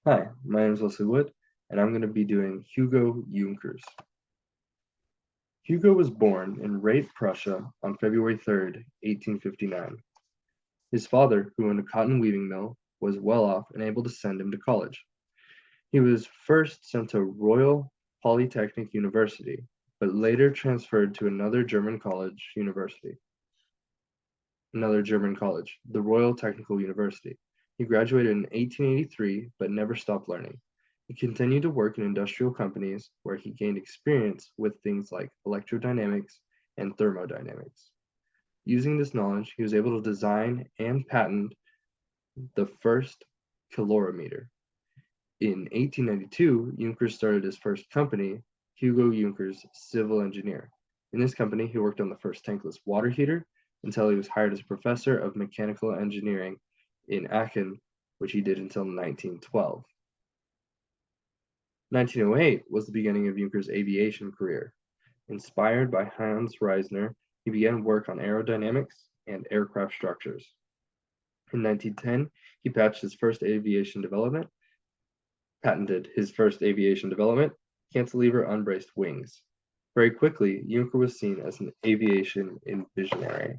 Hi, my name is Wesley Wood, and I'm going to be doing Hugo Junkers. Hugo was born in Rape, Prussia on February 3rd, 1859. His father, who owned a cotton weaving mill, was well off and able to send him to college. He was first sent to Royal Polytechnic University, but later transferred to another German college, the Royal Technical University. He graduated in 1883, but never stopped learning. He continued to work in industrial companies where he gained experience with things like electrodynamics and thermodynamics. Using this knowledge, he was able to design and patent the first calorimeter. In 1892, Junkers started his first company, Hugo Junkers Civil Engineer. In this company, he worked on the first tankless water heater until he was hired as a professor of mechanical engineering in Aachen, which he did until 1912. 1908 was the beginning of Junkers' aviation career. Inspired by Hans Reisner, he began work on aerodynamics and aircraft structures. In 1910, he patented his first aviation development, cantilever unbraced wings. Very quickly, Juncker was seen as an aviation visionary.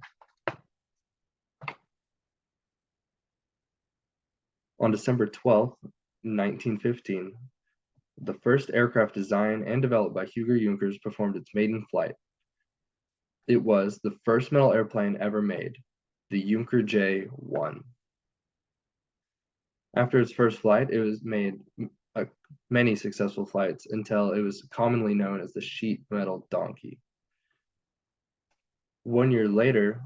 On December 12, 1915, the first aircraft designed and developed by Hugo Junkers performed its maiden flight. It was the first metal airplane ever made, the Junker J-1. After its first flight, it was made many successful flights until it was commonly known as the sheet metal donkey. 1 year later,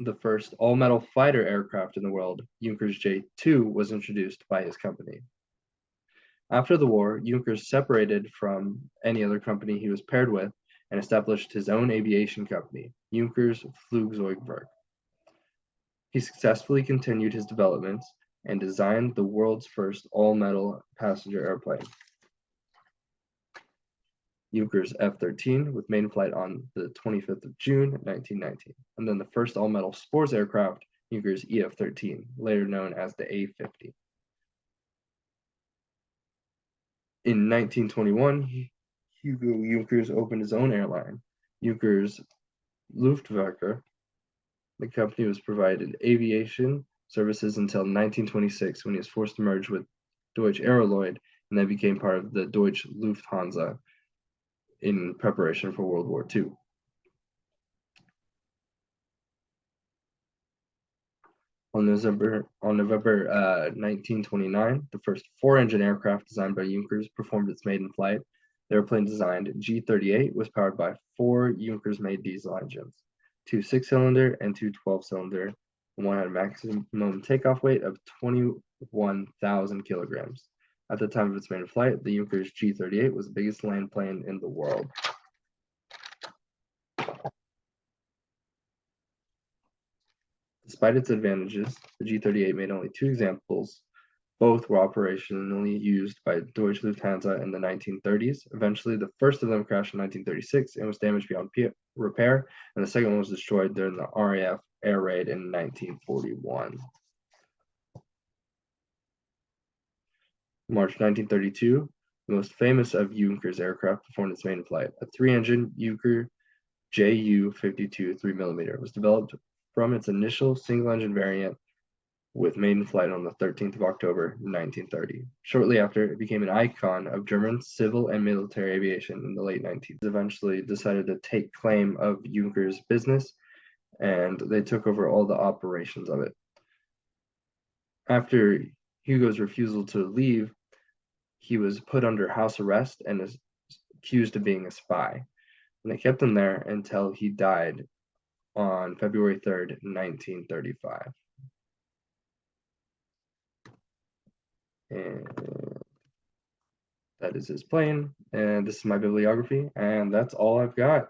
the first all-metal fighter aircraft in the world, Junkers J-2, was introduced by his company. After the war, Junkers separated from any other company he was paired with and established his own aviation company, Junkers Flugzeugwerk. He successfully continued his developments and designed the world's first all-metal passenger airplane, Junkers F-13, with maiden flight on the 25th of June, 1919, and then the first all-metal sports aircraft, Junkers EF-13, later known as the A-50. In 1921, Hugo Junkers opened his own airline, Junkers Luftwaffe. The company was provided aviation services until 1926, when he was forced to merge with Deutsche Aerollloyd and then became part of the Deutsche Lufthansa in preparation for World War II. On November 1929, the first four-engine aircraft designed by Junkers performed its maiden flight. The airplane designed G-38 was powered by four Junkers-made diesel engines, two six-cylinder and two 12-cylinder, and one had a maximum takeoff weight of 21,000 kilograms. At the time of its maiden flight, the Junkers G-38 was the biggest land plane in the world. Despite its advantages, the G-38 made only two examples. Both were operationally used by Deutsche Lufthansa in the 1930s. Eventually, the first of them crashed in 1936 and was damaged beyond repair, and the second one was destroyed during the RAF air raid in 1941. March 1932, the most famous of Junkers aircraft performed its maiden flight. A three-engine Junker Ju-52 3mm was developed from its initial single-engine variant with maiden flight on the 13th of October, 1930. Shortly after, it became an icon of German civil and military aviation in the late 19th. Eventually decided to take claim of Junkers' business, and they took over all the operations of it. After Hugo's refusal to leave, he was put under house arrest and is accused of being a spy. And they kept him there until he died on February 3rd, 1935. And that is his plane, and this is my bibliography, and that's all I've got.